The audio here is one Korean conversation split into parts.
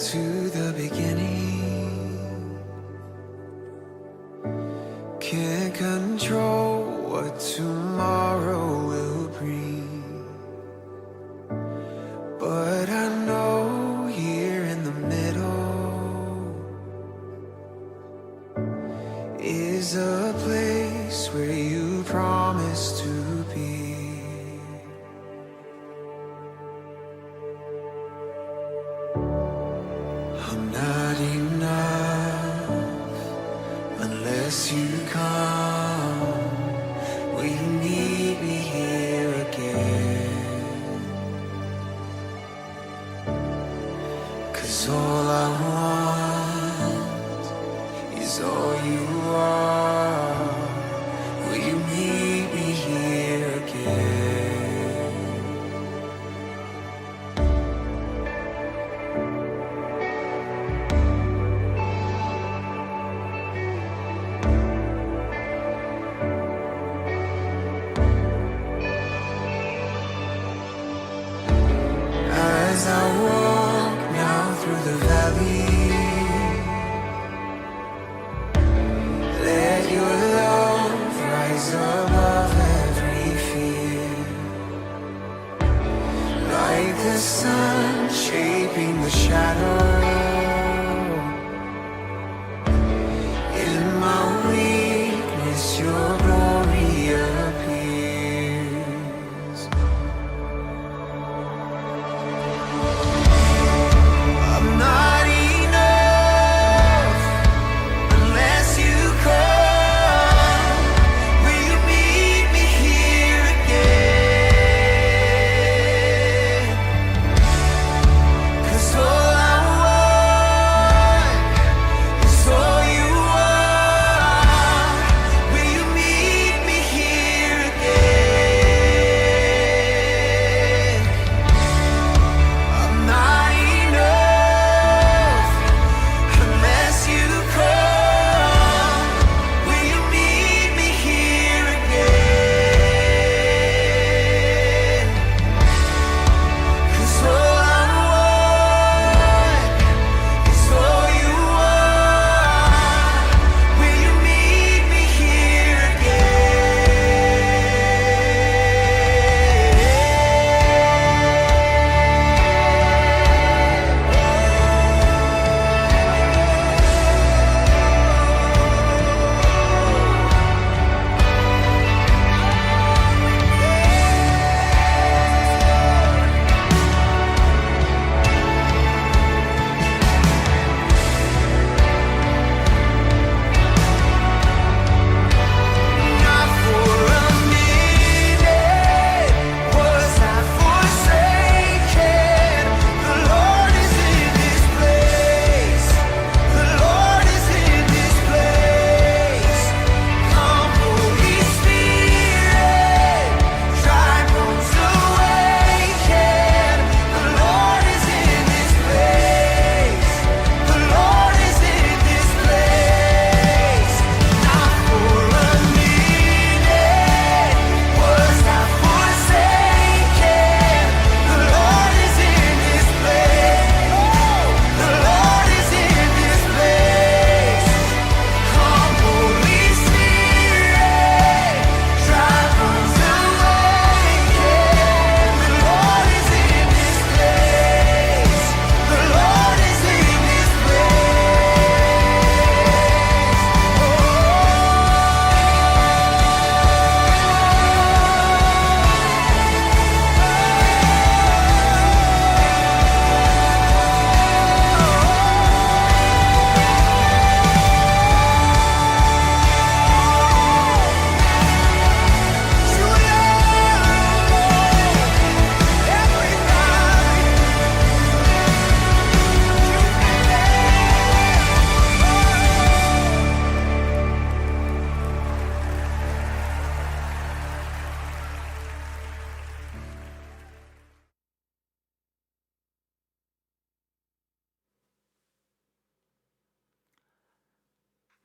to the beginning. Can't control what tomorrow will bring, but I know here in the middle is a place where you promised to be. I'm not enough unless you come. Will you meet me here again? 'Cause all I want is all you are. Will you meet me here again? As I walk now through the valley, let your love rise above every fear. Like the sun shaping the shadow, in my weakness your glory appears. I'm not enough unless you come. Will you meet me here again? 'Cause all I want is all you are. Will you meet me here again? I'm not enough unless you come. Will you meet me here again? 'Cause all I want is all you are. Will you meet me here Not for a minute was I forsaken. The Lord is in this place. The Lord is in this place. Come, Holy Spirit, dry bones awaken. The Lord is in this place. The Lord is in this place. Not for a minute was I forsaken. The Lord is in this place. The Lord is in this place. Come, Holy Spirit, dry bones awaken. The Lord is in this place. The Lord is in this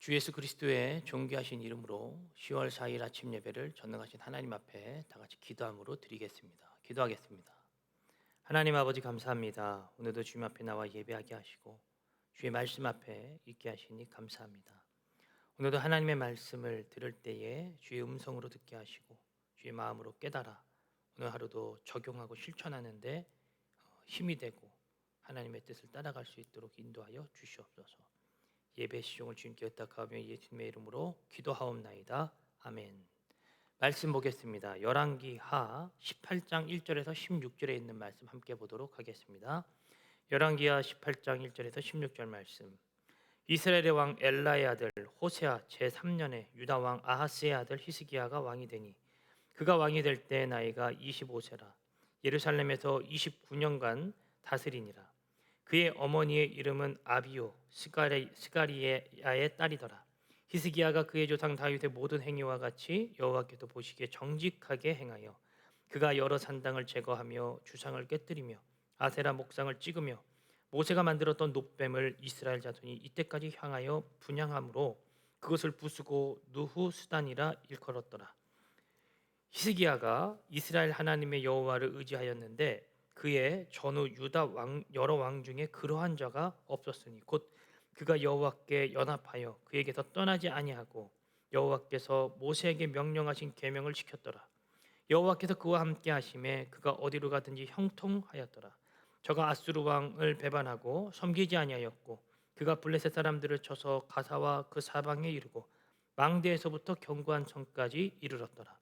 주 예수 그리스도의 존귀하신 이름으로 10월 4일 아침 예배를 전능하신 하나님 앞에 다 같이 기도함으로 드리겠습니다. 기도하겠습니다. 하나님 아버지 감사합니다. 오늘도 주님 앞에 나와 예배하게 하시고 주의 말씀 앞에 있게 하시니 감사합니다. 오늘도 하나님의 말씀을 들을 때에 주의 음성으로 듣게 하시고 주의 마음으로 깨달아 오늘 하루도 적용하고 실천하는데 힘이 되고 하나님의 뜻을 따라갈 수 있도록 인도하여 주시옵소서. 예배 시종을 주님께 의탁하며 예수님의 이름으로 기도하옵나이다. 아멘. 말씀 보겠습니다. 열왕기하 18장 1절에서 16절에 있는 말씀 함께 보도록 하겠습니다. 열왕기하 18장 1절에서 16절 말씀. 이스라엘의 왕 엘라의 아들 호세아 제3년에 유다 왕 아하스의 아들 히스기야가 왕이 되니 그가 왕이 될 때 나이가 25세라. 예루살렘에서 29년간 다스리니라. 그의 어머니의 이름은 아비요 스가리야의 딸이더라. 히스기야가 그의 조상 다윗의 모든 행위와 같이 여호와께서 보시기에 정직하게 행하여 그가 여러 산당을 제거하며 주상을 깨뜨리며 아세라 목상을 찍으며 모세가 만들었던 놋뱀을 이스라엘 자손이 이때까지 향하여 분향함으로 그것을 부수고 누후수단이라 일컬었더라. 히스기야가 이스라엘 하나님의 여호와를 의지하였는데 그의 전후 유다 여러 왕 중에 그러한 자가 없었으니 곧 그가 여호와께 연합하여 그에게서 떠나지 아니하고 여호와께서 모세에게 명령하신 계명을 지켰더라. 여호와께서 그와 함께 하심에 그가 어디로 가든지 형통하였더라. 저가 아수르 왕을 배반하고 섬기지 아니하였고 그가 블레셋 사람들을 쳐서 가사와 그 사방에 이르고 망대에서부터 견고한 성까지 이르렀더라.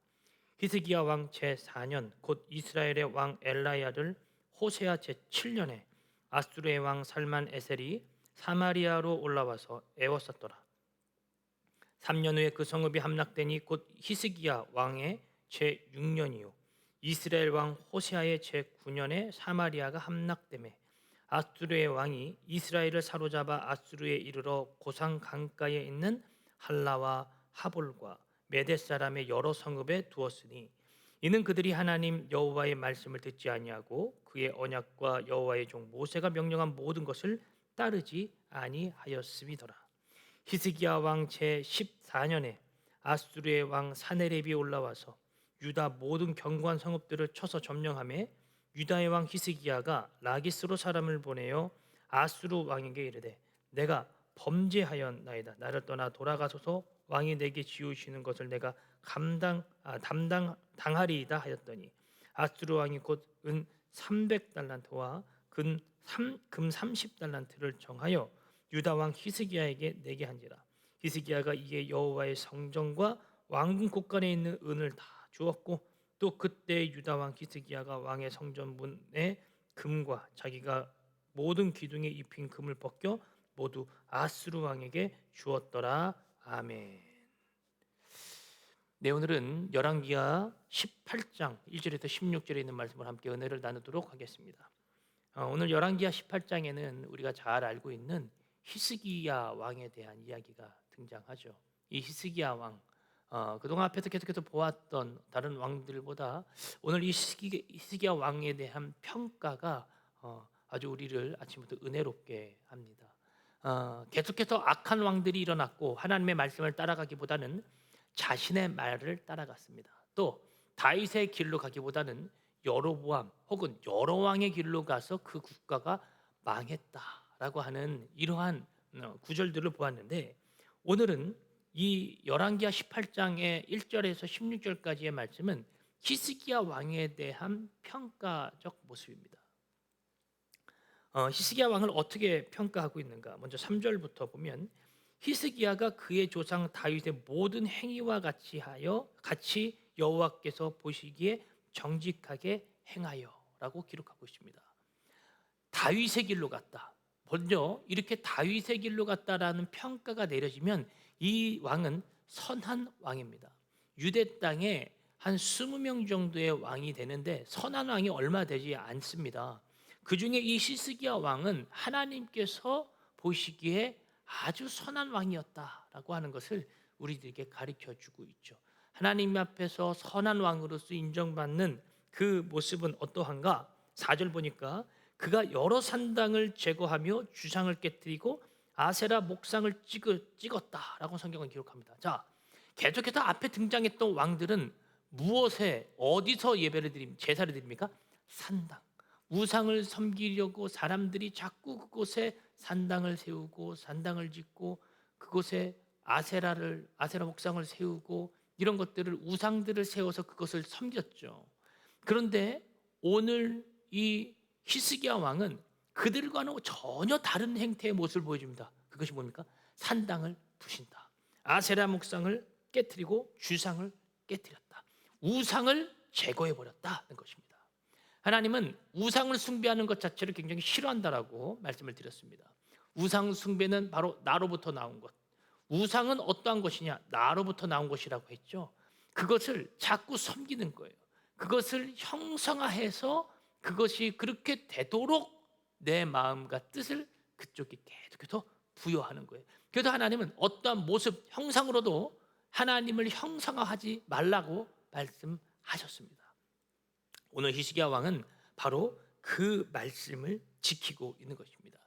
히스기야 왕 제4년 곧 이스라엘의 왕 엘라의 아들 호세아 제7년에 아수르의 왕 살만 에셀이 사마리아로 올라와서 애워쌌더라. 3년 후에 그 성읍이 함락되니 곧 히스기야 왕의 제6년이요 이스라엘 왕 호세아의 제9년에 사마리아가 함락되매 아수르의 왕이 이스라엘을 사로잡아 아수르에 이르러 고상 강가에 있는 할라와 하볼과 메대 사람의 여러 성읍에 두었으니 이는 그들이 하나님 여호와의 말씀을 듣지 아니하고 그의 언약과 여호와의 종 모세가 명령한 모든 것을 따르지 아니하였음이더라. 히스기야 왕 제14년에 아수르의 왕 사네립이 올라와서 유다 모든 견고한 성읍들을 쳐서 점령하며 유다의 왕 히스기야가 라기스로 사람을 보내어 아수르 왕에게 이르되 내가 범죄하였나이다. 나를 떠나 돌아가소서. 왕이 내게 지우시는 것을 내가 당하리이다 하였더니 아수르 왕이 곧 은 300달란트와 금 30달란트를 정하여 유다 왕 히스기야에게 내게 한지라. 히스기야가 이에 여호와의 성전과 왕궁 곳간에 있는 은을 다 주었고 또 그때 유다 왕 히스기야가 왕의 성전 문에 금과 자기가 모든 기둥에 입힌 금을 벗겨 모두 아수르 왕에게 주었더라. 아멘. 네, 오늘은 열왕기하 18장 1절에서 16절에 있는 말씀을 함께 은혜를 나누도록 하겠습니다. 오늘 열왕기하 18장에는 우리가 잘 알고 있는 히스기야 왕에 대한 이야기가 등장하죠. 이 히스기야 왕, 그동안 앞에서 계속해서 보았던 다른 왕들보다 오늘 이 히스기야 왕에 대한 평가가 아주 우리를 아침부터 은혜롭게 합니다. 계속해서 악한 왕들이 일어났고 하나님의 말씀을 따라가기보다는 자신의 말을 따라갔습니다. 또 다윗의 길로 가기보다는 여로보암 혹은 여러 왕의 길로 가서 그 국가가 망했다라고 하는 이러한 구절들을 보았는데 오늘은 이 열왕기하 18장의 1절에서 16절까지의 말씀은 히스기야 왕에 대한 평가적 모습입니다. 히스기야 왕을 어떻게 평가하고 있는가? 먼저 3절부터 보면 히스기야가 그의 조상 다윗의 모든 행위와 같이 여호와께서 보시기에 정직하게 행하여라고 기록하고 있습니다. 다윗의 길로 갔다. 먼저 이렇게 다윗의 길로 갔다라는 평가가 내려지면 이 왕은 선한 왕입니다. 유대 땅에 한 20명 정도의 왕이 되는데 선한 왕이 얼마 되지 않습니다. 그 중에 이 히스기야 왕은 하나님께서 보시기에 아주 선한 왕이었다라고 하는 것을 우리들에게 가르쳐주고 있죠. 하나님 앞에서 선한 왕으로서 인정받는 그 모습은 어떠한가? 4절 보니까 그가 여러 산당을 제거하며 주상을 깨뜨리고 아세라 목상을 찍었다라고 성경은 기록합니다. 자, 계속해서 앞에 등장했던 왕들은 무엇에 어디서 예배를 제사를 드립니까? 산당. 우상을 섬기려고 사람들이 자꾸 그곳에 산당을 세우고 산당을 짓고 그곳에 아세라 목상을 세우고 이런 것들을 우상들을 세워서 그것을 섬겼죠. 그런데 오늘 이 히스기야 왕은 그들과는 전혀 다른 행태의 모습을 보여줍니다. 그것이 뭡니까? 산당을 부신다. 아세라 목상을 깨뜨리고 주상을 깨뜨렸다. 우상을 제거해 버렸다는 것입니다. 하나님은 우상을 숭배하는 것 자체를 굉장히 싫어한다라고 말씀을 드렸습니다. 우상 숭배는 바로 나로부터 나온 것. 우상은 어떠한 것이냐? 나로부터 나온 것이라고 했죠. 그것을 자꾸 섬기는 거예요. 그것을 형상화해서 그것이 그렇게 되도록 내 마음과 뜻을 그쪽에 계속해서 부여하는 거예요. 그래서 하나님은 어떠한 모습, 형상으로도 하나님을 형상화하지 말라고 말씀하셨습니다. 오늘 히스기야 왕은 바로 그 말씀을 지키고 있는 것입니다.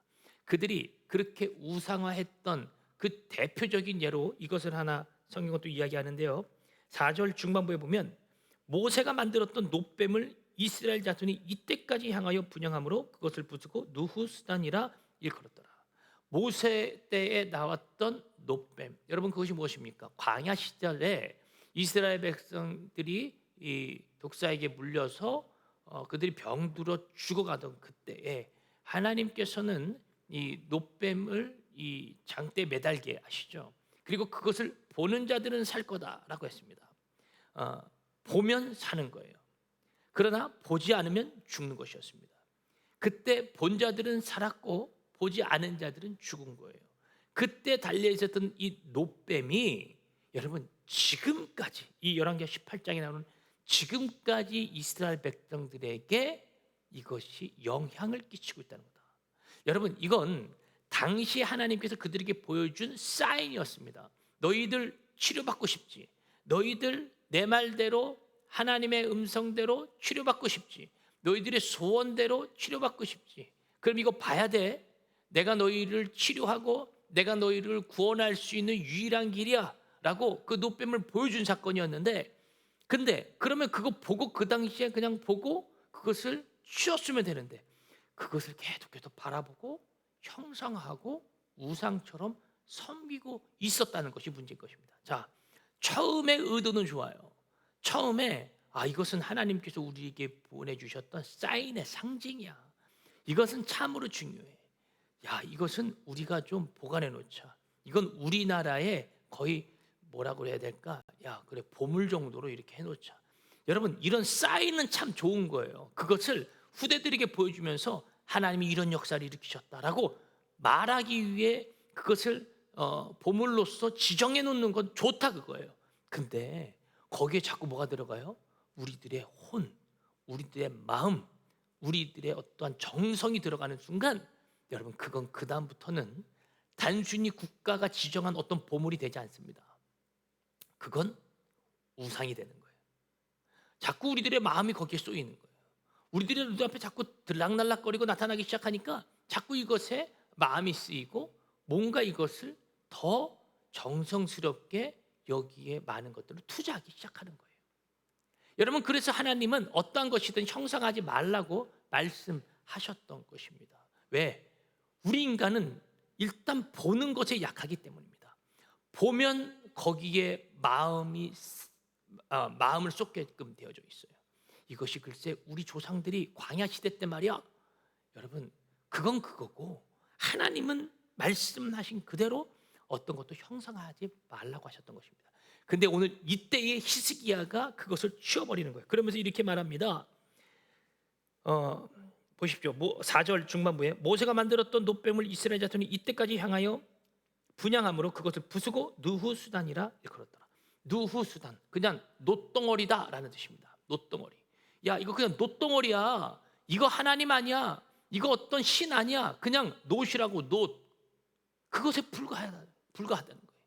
그들이 그렇게 우상화했던 그 대표적인 예로 이것을 하나 성경은 또 이야기하는데요. 4절 중반부에 보면 모세가 만들었던 놋뱀을 이스라엘 자손이 이때까지 향하여 분향함으로 그것을 부수고 누후스단이라 일컬었더라. 모세 때에 나왔던 놋뱀, 여러분 그것이 무엇입니까? 광야 시절에 이스라엘 백성들이 이 독사에게 물려서 그들이 병들어 죽어가던 그때에 하나님께서는 이 놋뱀을 이 장대에 매달게 하시죠. 그리고 그것을 보는 자들은 살 거다라고 했습니다. 보면 사는 거예요. 그러나 보지 않으면 죽는 것이었습니다. 그때 본 자들은 살았고 보지 않은 자들은 죽은 거예요. 그때 달려 있었던 이 놋뱀이 여러분 지금까지 이 열왕기하 18장에 나오는 지금까지 이스라엘 백성들에게 이것이 영향을 끼치고 있다는 거다. 여러분 이건 당시 하나님께서 그들에게 보여준 사인이었습니다. 너희들 치료받고 싶지? 너희들 내 말대로 하나님의 음성대로 치료받고 싶지? 너희들의 소원대로 치료받고 싶지? 그럼 이거 봐야 돼. 내가 너희를 치료하고 내가 너희를 구원할 수 있는 유일한 길이야 라고 그 놋뱀을 보여준 사건이었는데, 근데 그러면 그거 보고 그 당시에 그냥 보고 그것을 치웠으면 되는데 그것을 계속해서 바라보고 형상화하고 우상처럼 섬기고 있었다는 것이 문제인 것입니다. 자, 처음에 의도는 좋아요. 처음에 이것은 하나님께서 우리에게 보내주셨던 사인의 상징이야. 이것은 참으로 중요해. 이것은 우리가 좀 보관해 놓자. 이건 우리나라의 거의 뭐라고 해야 될까? 그래 보물 정도로 이렇게 해놓자. 여러분 이런 사인은 참 좋은 거예요. 그것을 후대들에게 보여주면서 하나님이 이런 역사를 일으키셨다라고 말하기 위해 그것을 보물로서 지정해 놓는 건 좋다 그거예요. 근데 거기에 자꾸 뭐가 들어가요? 우리들의 혼, 우리들의 마음, 우리들의 어떠한 정성이 들어가는 순간 여러분 그건 그 다음부터는 단순히 국가가 지정한 어떤 보물이 되지 않습니다. 그건 우상이 되는 거예요. 자꾸 우리들의 마음이 거기에 쏘이는 거예요. 우리들의 눈앞에 자꾸 들락날락거리고 나타나기 시작하니까 자꾸 이것에 마음이 쓰이고 뭔가 이것을 더 정성스럽게 여기에 많은 것들을 투자하기 시작하는 거예요. 여러분 그래서 하나님은 어떠한 것이든 형상하지 말라고 말씀하셨던 것입니다. 왜? 우리 인간은 일단 보는 것에 약하기 때문입니다. 보면 거기에 마음을 쏟게끔 되어져 있어요. 이것이 글쎄 우리 조상들이 광야 시대 때 말이야. 여러분 그건 그거고 하나님은 말씀하신 그대로 어떤 것도 형상하지 말라고 하셨던 것입니다. 근데 오늘 이때의 히스기야가 그것을 치워버리는 거예요. 그러면서 이렇게 말합니다. 보십시오. 4절 중반부에 모세가 만들었던 놋뱀을 이스라엘 자손이 이때까지 향하여 분향함으로 그것을 부수고 누후수단이라 일컬었더라. 누후수단 그냥 놋덩어리다라는 뜻입니다. 놋덩어리. 이거 그냥 놋덩어리야. 이거 하나님 아니야. 이거 어떤 신 아니야. 그냥 놋이라고 놋. 그것에 불과하다는 거예요.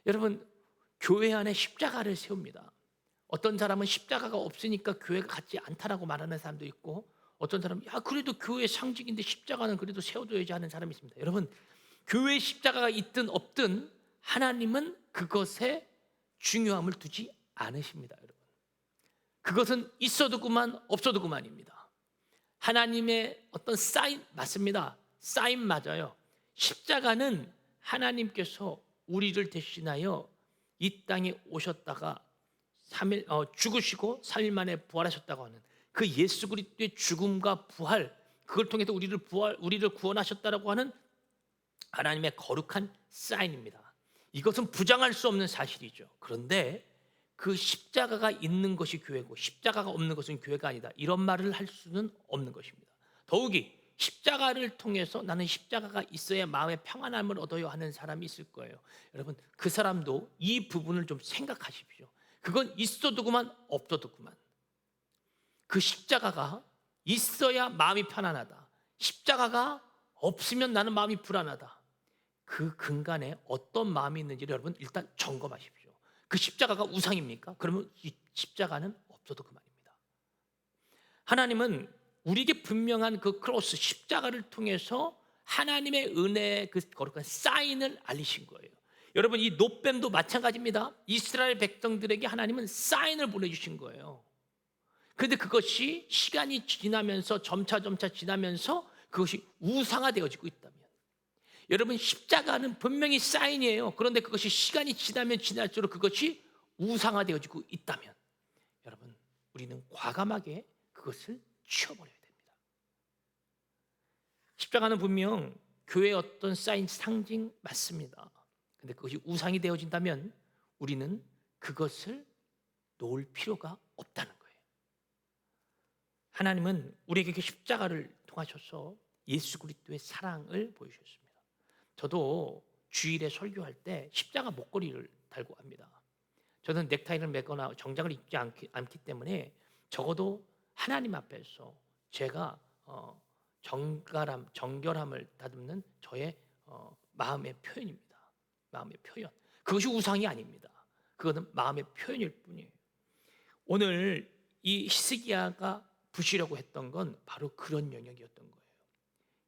여러분 교회 안에 십자가를 세웁니다. 어떤 사람은 십자가가 없으니까 교회가 같지 않다라고 말하는 사람도 있고, 어떤 사람은 그래도 교회 상징인데 십자가는 그래도 세워둬야지 하는 사람이 있습니다. 여러분 교회 십자가가 있든 없든 하나님은 그것에 중요함을 두지 않으십니다. 여러분 그것은 있어도 그만 없어도 그만입니다. 하나님의 어떤 사인 맞습니다. 사인 맞아요. 십자가는 하나님께서 우리를 대신하여 이 땅에 오셨다가 3일 죽으시고 3일 만에 부활하셨다고 하는 그 예수 그리스도의 죽음과 부활, 그걸 통해서 우리를 구원하셨다라고 하는 하나님의 거룩한 사인입니다. 이것은 부정할 수 없는 사실이죠. 그런데 그 십자가가 있는 것이 교회고 십자가가 없는 것은 교회가 아니다, 이런 말을 할 수는 없는 것입니다. 더욱이 십자가를 통해서 나는 십자가가 있어야 마음의 평안함을 얻어요 하는 사람이 있을 거예요. 여러분, 그 사람도 이 부분을 좀 생각하십시오. 그건 있어도 그만 없어도 그만. 그 십자가가 있어야 마음이 편안하다, 십자가가 없으면 나는 마음이 불안하다, 그 근간에 어떤 마음이 있는지를 여러분 일단 점검하십시오. 그 십자가가 우상입니까? 그러면 이 십자가는 없어도 그만입니다. 하나님은 우리에게 분명한 그 크로스 십자가를 통해서 하나님의 은혜의 그 거룩한 사인을 알리신 거예요. 여러분, 이 노뱀도 마찬가지입니다. 이스라엘 백성들에게 하나님은 사인을 보내주신 거예요. 그런데 그것이 시간이 지나면서 점차 지나면서 그것이 우상화되어지고 있다면, 여러분, 십자가는 분명히 사인이에요. 그런데 그것이 시간이 지나면 지날수록 그것이 우상화되어지고 있다면, 여러분, 우리는 과감하게 그것을 치워버려야 됩니다. 십자가는 분명 교회의 어떤 사인, 상징 맞습니다. 그런데 그것이 우상이 되어진다면 우리는 그것을 놓을 필요가 없다는 거예요. 하나님은 우리에게 십자가를 통하셔서 예수 그리스도의 사랑을 보여주셨습니다. 저도 주일에 설교할 때 십자가 목걸이를 달고 합니다. 저는 넥타이를 매거나 정장을 입지 않기 때문에 적어도 하나님 앞에서 제가 정결함을 다듬는 저의 마음의 표현입니다. 마음의 표현. 그것이 우상이 아닙니다. 그것은 마음의 표현일 뿐이에요. 오늘 이 히스기야가 부시려고 했던 건 바로 그런 영역이었던 거예요.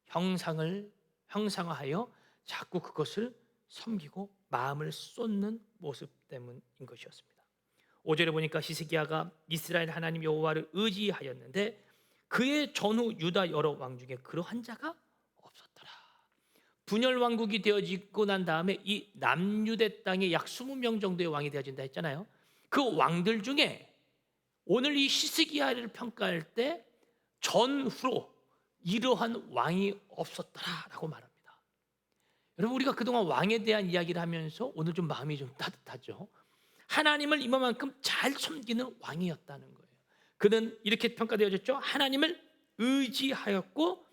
형상을 형상화하여 자꾸 그것을 섬기고 마음을 쏟는 모습 때문인 것이었습니다. 5절에 보니까 히스기야가 이스라엘 하나님 여호와를 의지하였는데 그의 전후 유다 여러 왕 중에 그러한 자가 없었더라. 분열 왕국이 되어지고 난 다음에 이 남유대 땅에 약 20명 정도의 왕이 되어진다 했잖아요. 그 왕들 중에 오늘 이 히스기야를 평가할 때 전후로 이러한 왕이 없었더라라고 말합니다. 여러분, 우리가 그동안 왕에 대한 이야기를 하면서 오늘 좀 마음이 좀 따뜻하죠. 하나님을 이만큼 잘 섬기는 왕이었다는 거예요. 그는 이렇게 평가되어졌죠. 하나님을 의지하였고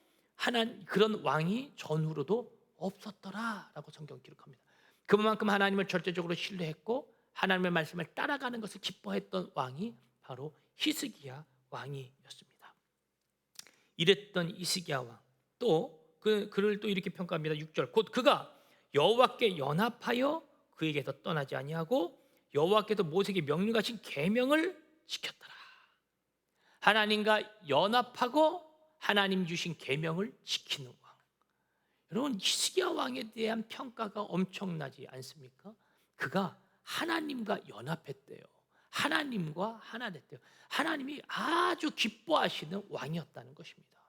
그런 왕이 전후로도 없었더라라고 성경 기록합니다. 그만큼 하나님을 절대적으로 신뢰했고 하나님의 말씀을 따라가는 것을 기뻐했던 왕이 바로 히스기야 왕이었습니다. 이랬던 히스기야 왕, 또 그를 또 이렇게 평가합니다. 6절, 곧 그가 여호와께 연합하여 그에게서 떠나지 아니하고 여호와께서 모세에게 명령하신 계명을 지켰더라. 하나님과 연합하고 하나님 주신 계명을 지키는 왕. 여러분, 히스기야 왕에 대한 평가가 엄청나지 않습니까? 그가 하나님과 연합했대요. 하나님과 하나 됐대요. 하나님이 아주 기뻐하시는 왕이었다는 것입니다.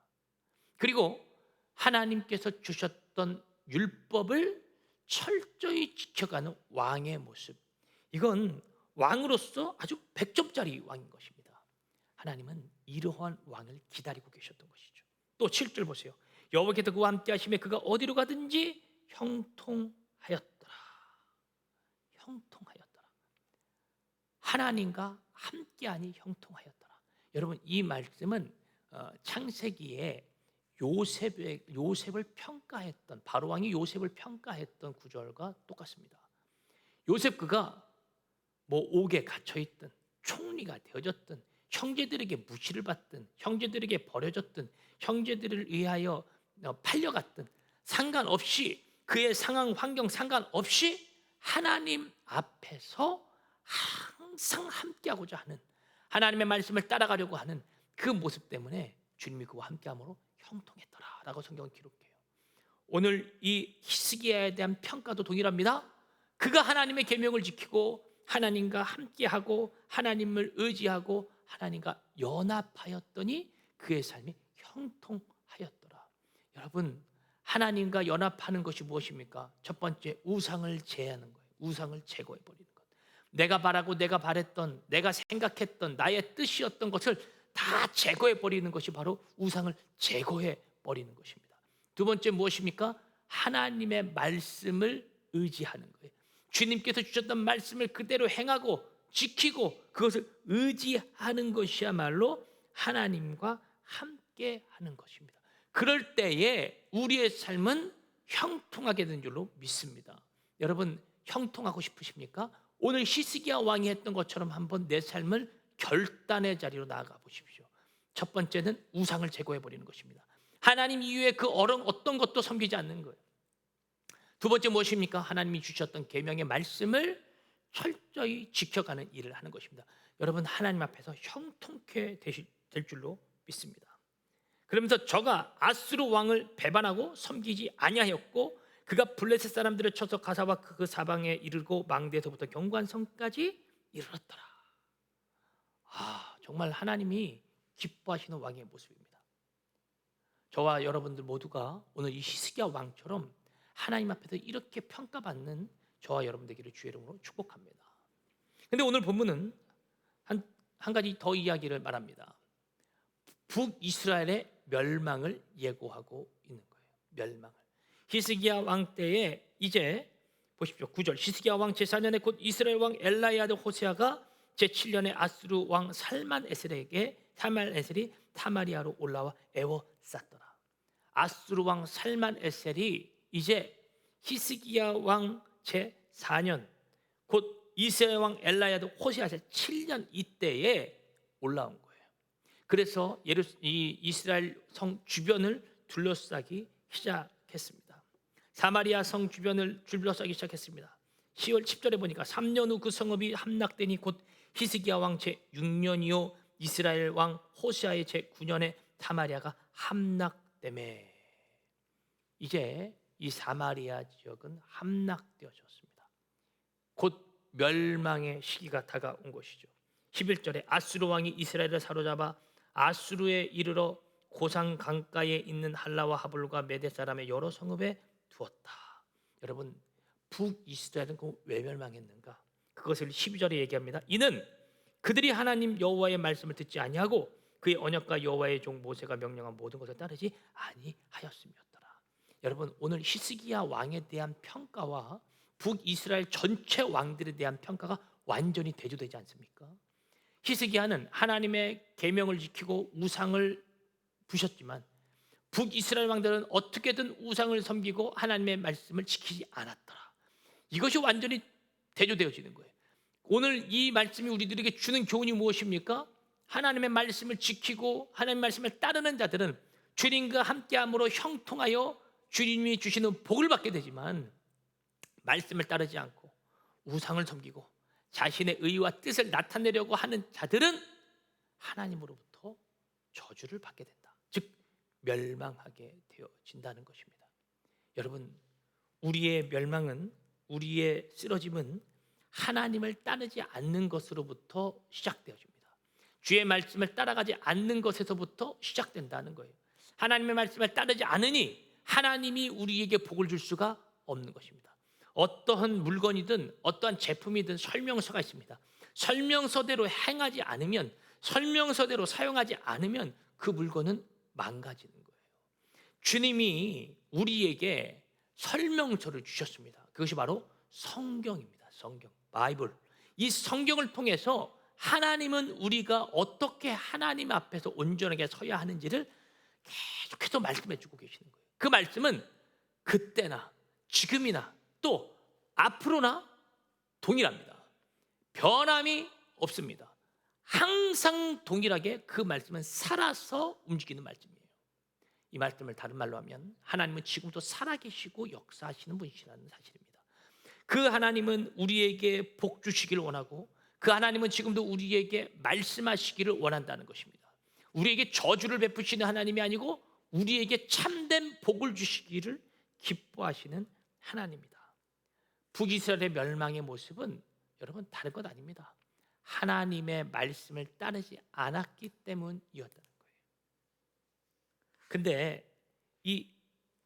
그리고 하나님께서 주셨던 율법을 철저히 지켜가는 왕의 모습, 이건 왕으로서 아주 100점짜리 왕인 것입니다. 하나님은 이러한 왕을 기다리고 계셨던 것이죠. 또 7절 보세요. 여호와께서 그와 함께 하심에 그가 어디로 가든지 형통하였더라. 형통하였더라. 하나님과 함께하니 형통하였더라. 여러분, 이 말씀은 창세기에 요셉을 평가했던, 바로 왕이 요셉을 평가했던 구절과 똑같습니다. 요셉, 그가 뭐 옥에 갇혀있든 총리가 되어졌든 형제들에게 무시를 받든 형제들에게 버려졌든 형제들을 의하여 팔려갔든 상관없이, 그의 상황 환경 상관없이 하나님 앞에서 항상 함께하고자 하는, 하나님의 말씀을 따라가려고 하는 그 모습 때문에 주님이 그와 함께함으로 형통했더라라고 성경은 기록해요. 오늘 이 히스기야에 대한 평가도 동일합니다. 그가 하나님의 계명을 지키고 하나님과 함께하고 하나님을 의지하고 하나님과 연합하였더니 그의 삶이 형통하였더라. 여러분, 하나님과 연합하는 것이 무엇입니까? 첫 번째, 우상을 제하는 거예요. 우상을 제거해 버리는 것. 내가 바라고 내가 바랬던, 내가 생각했던 나의 뜻이었던 것을 다 제거해 버리는 것이 바로 우상을 제거해 버리는 것입니다. 두 번째 무엇입니까? 하나님의 말씀을 의지하는 거예요. 주님께서 주셨던 말씀을 그대로 행하고 지키고 그것을 의지하는 것이야말로 하나님과 함께 하는 것입니다. 그럴 때에 우리의 삶은 형통하게 된 줄로 믿습니다. 여러분, 형통하고 싶으십니까? 오늘 히스기야 왕이 했던 것처럼 한번 내 삶을 결단의 자리로 나아가 보십시오. 첫 번째는 우상을 제거해 버리는 것입니다. 하나님 이외에 그 어떤 것도 섬기지 않는 거예요. 두 번째 무엇입니까? 하나님이 주셨던 계명의 말씀을 철저히 지켜가는 일을 하는 것입니다. 여러분, 하나님 앞에서 형통케 될 줄로 믿습니다. 그러면서 저가 아수르 왕을 배반하고 섬기지 아니하였고 그가 블레셋 사람들을 쳐서 가사와 그 사방에 이르고 망대에서부터 경관성까지 이르렀더라. 정말 하나님이 기뻐하시는 왕의 모습입니다. 저와 여러분들 모두가 오늘 이 히스기야 왕처럼 하나님 앞에서 이렇게 평가받는 저와 여러분 되기를 주의 이름으로 축복합니다. 근데 오늘 본문은 한 가지 더 이야기를 말합니다. 북이스라엘의 멸망을 예고하고 있는 거예요. 멸망을. 히스기야 왕 때에 이제 보십시오. 9절. 히스기야 왕 제4년에 곧 이스라엘 왕 엘라의 아들 호세아가 제7년에 아수르 왕 살만에셀이 사마리아로 올라와 애워쌌더라. 아수르 왕 살만에셀이 이제 히스기야 왕 제4년 곧 이스라엘 왕 엘라의 아들 호세아 제7년 이때에 올라온 거예요. 그래서 이 이스라엘 성 주변을 둘러싸기 시작했습니다. 사마리아 성 주변을 둘러싸기 시작했습니다. 10월 10절에 보니까 3년 후 그 성읍이 함락되니 곧 히스기야 왕 제6년이요 이스라엘 왕 호세아의 제9년에 사마리아가 함락되매. 이제 이 사마리아 지역은 함락되어졌습니다. 곧 멸망의 시기가 다가온 것이죠. 11절에 아수르 왕이 이스라엘을 사로잡아 아수르에 이르러 고상 강가에 있는 할라와 하볼과 메대 사람의 여러 성읍에 두었다. 여러분, 북이스라엘은 왜 멸망했는가? 그것을 12절에 얘기합니다. 이는 그들이 하나님 여호와의 말씀을 듣지 아니하고 그의 언약과 여호와의 종 모세가 명령한 모든 것을 따르지 아니하였음이었더라. 여러분, 오늘 히스기야 왕에 대한 평가와 북이스라엘 전체 왕들에 대한 평가가 완전히 대조되지 않습니까? 히스기야는 하나님의 계명을 지키고 우상을 부셨지만 북이스라엘 왕들은 어떻게든 우상을 섬기고 하나님의 말씀을 지키지 않았더라. 이것이 완전히 대조되어지는 거예요. 오늘 이 말씀이 우리들에게 주는 교훈이 무엇입니까? 하나님의 말씀을 지키고 하나님의 말씀을 따르는 자들은 주님과 함께함으로 형통하여 주님이 주시는 복을 받게 되지만 말씀을 따르지 않고 우상을 섬기고 자신의 의와 뜻을 나타내려고 하는 자들은 하나님으로부터 저주를 받게 된다. 즉 멸망하게 되어진다는 것입니다. 여러분, 우리의 멸망은, 우리의 쓰러짐은 하나님을 따르지 않는 것으로부터 시작되어집니다. 주의 말씀을 따라가지 않는 것에서부터 시작된다는 거예요. 하나님의 말씀을 따르지 않으니 하나님이 우리에게 복을 줄 수가 없는 것입니다. 어떠한 물건이든 어떠한 제품이든 설명서가 있습니다. 설명서대로 행하지 않으면, 설명서대로 사용하지 않으면 그 물건은 망가지는 거예요. 주님이 우리에게 설명서를 주셨습니다. 그것이 바로 성경입니다. 성경, 바이블. 이 성경을 통해서 하나님은 우리가 어떻게 하나님 앞에서 온전하게 서야 하는지를 계속해서 말씀해 주고 계시는 거예요. 그 말씀은 그때나 지금이나 또 앞으로나 동일합니다. 변함이 없습니다. 항상 동일하게 그 말씀은 살아서 움직이는 말씀이에요. 이 말씀을 다른 말로 하면 하나님은 지금도 살아계시고 역사하시는 분이시라는 사실입니다. 그 하나님은 우리에게 복 주시기를 원하고 그 하나님은 지금도 우리에게 말씀하시기를 원한다는 것입니다. 우리에게 저주를 베푸시는 하나님이 아니고 우리에게 참된 복을 주시기를 기뻐하시는 하나님입니다. 북이스라엘의 멸망의 모습은 여러분 다른 것 아닙니다. 하나님의 말씀을 따르지 않았기 때문이었다는 거예요. 근데 이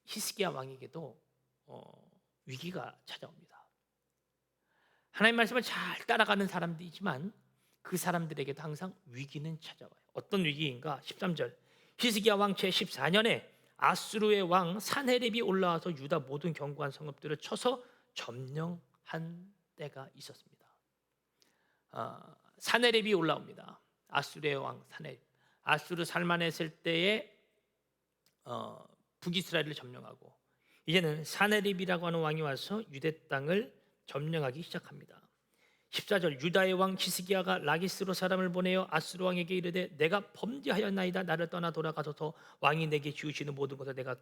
히스기야 왕에게도 위기가 찾아옵니다. 하나님 말씀을 잘 따라가는 사람들이지만 그 사람들에게도 항상 위기는 찾아와요. 어떤 위기인가? 13절. 히스기야 왕 제14년에 아수르의 왕 사네립이 올라와서 유다 모든 견고한 성읍들을 쳐서 점령한 때가 있었습니다. 사네립이 올라옵니다. 아수르의 왕 사네립. 아수르 살만했을 때에 북이스라엘을 점령하고 이제는 사네립이라고 하는 왕이 와서 유대 땅을 점령하기 시작합니다. 14절. 유다의 왕 히스기야가 라기스로 사람을 보내어 아수르 왕에게 이르되 내가 범죄하였나이다. 나를 떠나 돌아가소서. 왕이 내게 지으시는 모든 것을 내가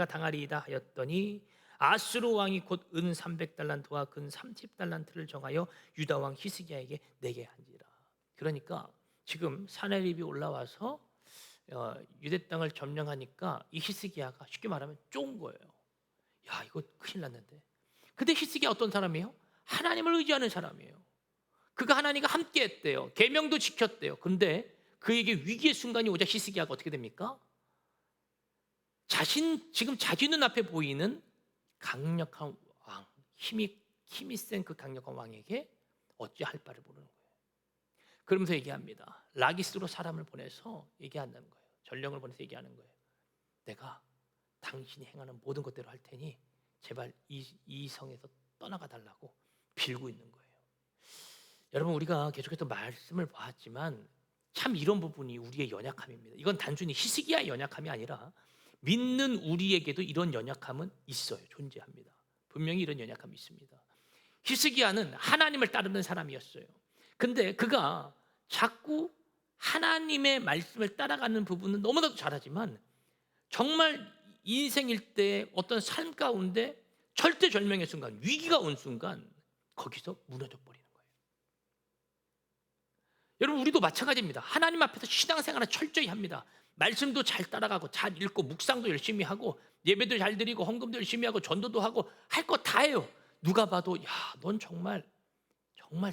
당하리이다 하였더니 아수르 왕이 곧 은 300달란트와 금 30달란트를 정하여 유다 왕 히스기야에게 내게 한지라. 그러니까 지금 사네립이 올라와서 유대 땅을 점령하니까 이 히스기야가 쉽게 말하면 쫀 거예요. 야, 이거 큰일 났는데. 근데 히스기야 어떤 사람이에요? 하나님을 의지하는 사람이에요. 그가 하나님과 함께 했대요. 계명도 지켰대요. 근데 그에게 위기의 순간이 오자 히스기야가 어떻게 됩니까? 지금 자기 눈앞에 보이는 강력한 왕, 힘이 센 그 강력한 왕에게 어찌할 바를 모르는 거예요. 그러면서 얘기합니다. 라기스로 사람을 보내서 얘기한다는 거예요. 전령을 보내서 얘기하는 거예요. 내가 당신이 행하는 모든 것대로 할 테니 제발 이 성에서 떠나가 달라고 빌고 있는 거예요. 여러분, 우리가 계속해서 말씀을 봤지만 참 이런 부분이 우리의 연약함입니다. 이건 단순히 히스기야의 연약함이 아니라 믿는 우리에게도 이런 연약함은 있어요. 존재합니다. 분명히 이런 연약함이 있습니다. 히스기야는 하나님을 따르는 사람이었어요. 근데 그가 자꾸 하나님의 말씀을 따라가는 부분은 너무나도 잘하지만 정말 인생일 때 어떤 삶 가운데 절대절명의 순간, 위기가 온 순간 거기서 무너져 버리는 거예요. 여러분, 우리도 마찬가지입니다. 하나님 앞에서 신앙생활을 철저히 합니다. 말씀도 잘 따라가고 잘 읽고 묵상도 열심히 하고 예배도 잘 드리고 헌금도 열심히 하고 전도도 하고 할 거 다 해요. 누가 봐도 야, 넌 정말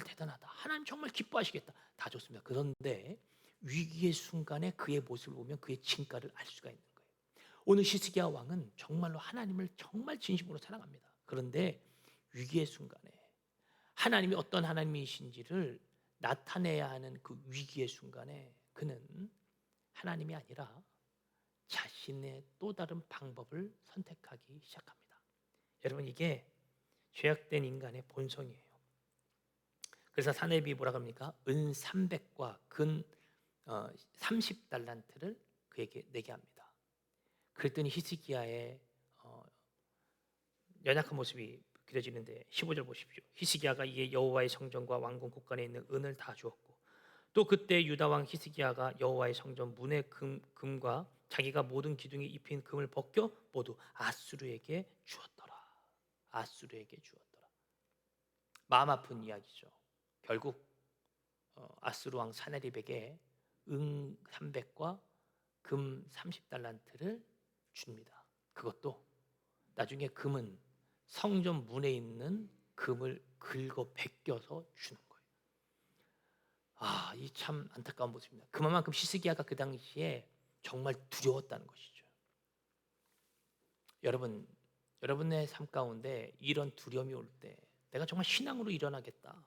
대단하다. 하나님 정말 기뻐하시겠다. 다 좋습니다. 그런데 위기의 순간에 그의 모습을 보면 그의 진가를 알 수가 있는 거예요. 오늘 히스기야 왕은 정말로 하나님을 정말 진심으로 사랑합니다. 그런데 위기의 순간에 하나님이 어떤 하나님이신지를 나타내야 하는 그 위기의 순간에 그는 하나님이 아니라 자신의 또 다른 방법을 선택하기 시작합니다. 여러분, 이게 죄악된 인간의 본성이에요. 그래서 사네립이 뭐라고 합니까? 은 300과 금 30달란트를 그에게 내게 합니다. 그랬더니 히스기야의 연약한 모습이 그려지는데 15절 보십시오. 히스기야가 이에 여호와의 성전과 왕궁 곳간에 있는 은을 다 주었고 또 그때 유다 왕 히스기야가 여호와의 성전 문의 금과 자기가 모든 기둥에 입힌 금을 벗겨 모두 아수르에게 주었더라. 아수르에게 주었더라. 마음 아픈 이야기죠. 결국 아수르 왕 사네립에게 은 300과 금 30달란트를 줍니다. 그것도 나중에 금은 성전 문에 있는 금을 긁어 벗겨서 주는 거예요. 이 참 안타까운 모습입니다. 그만큼 히스기야가 그 당시에 정말 두려웠다는 것이죠. 여러분의 삶 가운데 이런 두려움이 올 때 내가 정말 신앙으로 일어나겠다,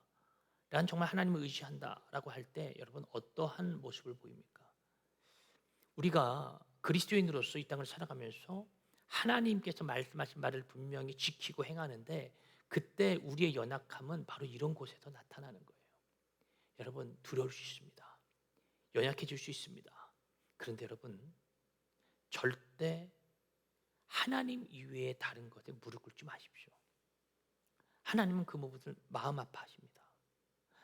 난 정말 하나님을 의지한다라고 할 때 여러분 어떠한 모습을 보입니까? 우리가 그리스도인으로서 이 땅을 살아가면서 하나님께서 말씀하신 말을 분명히 지키고 행하는데 그때 우리의 연약함은 바로 이런 곳에서 나타나는 거예요. 여러분, 두려울 수 있습니다. 연약해질 수 있습니다. 그런데 여러분, 절대 하나님 이외에 다른 것에 무릎 꿇지 마십시오. 하나님은 그 부분을 마음 아파하십니다.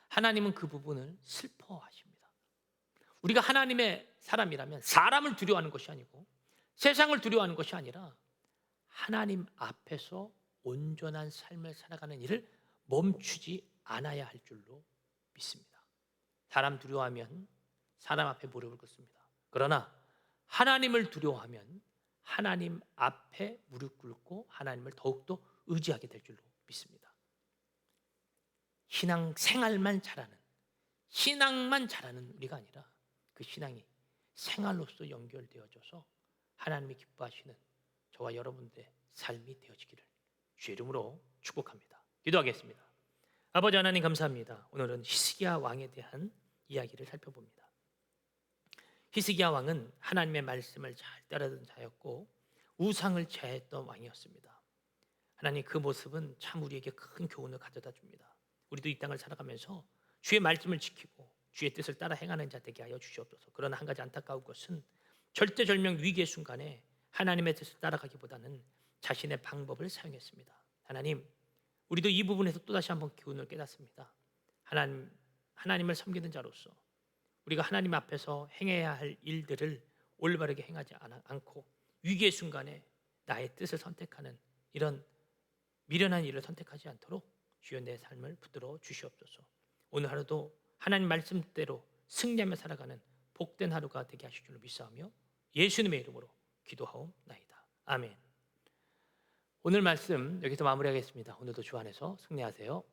하나님은 그 부분을 슬퍼하십니다. 우리가 하나님의 사람이라면 사람을 두려워하는 것이 아니고 세상을 두려워하는 것이 아니라 하나님 앞에서 온전한 삶을 살아가는 일을 멈추지 않아야 할 줄로 믿습니다. 사람 두려워하면 사람 앞에 무릎을 꿇습니다. 그러나 하나님을 두려워하면 하나님 앞에 무릎 꿇고 하나님을 더욱더 의지하게 될 줄로 믿습니다. 신앙 생활만 잘하는, 신앙만 잘하는 우리가 아니라 그 신앙이 생활로서 연결되어져서 하나님이 기뻐하시는 저와 여러분들의 삶이 되어지기를 주의 이름으로 축복합니다. 기도하겠습니다. 아버지 하나님 감사합니다. 오늘은 히스기야 왕에 대한 이야기를 살펴봅니다. 히스기야 왕은 하나님의 말씀을 잘 따르던 자였고 우상을 제했던 왕이었습니다. 하나님, 그 모습은 참 우리에게 큰 교훈을 가져다 줍니다. 우리도 이 땅을 살아가면서 주의 말씀을 지키고 주의 뜻을 따라 행하는 자 되게 하여 주시옵소서. 그러나 한 가지 안타까운 것은 절대절명 위기의 순간에 하나님의 뜻을 따라가기보다는 자신의 방법을 사용했습니다. 하나님, 우리도 이 부분에서 또다시 한번 교훈을 깨닫습니다. 하나님을 섬기는 자로서 우리가 하나님 앞에서 행해야 할 일들을 올바르게 행하지 않고 위기의 순간에 나의 뜻을 선택하는 이런 미련한 일을 선택하지 않도록 주여 내 삶을 붙들어 주시옵소서. 오늘 하루도 하나님 말씀대로 승리하며 살아가는 복된 하루가 되게 하실 줄로 믿사오며 예수님의 이름으로 기도하옵나이다. 아멘. 오늘 말씀 여기서 마무리하겠습니다. 오늘도 주 안에서 승리하세요.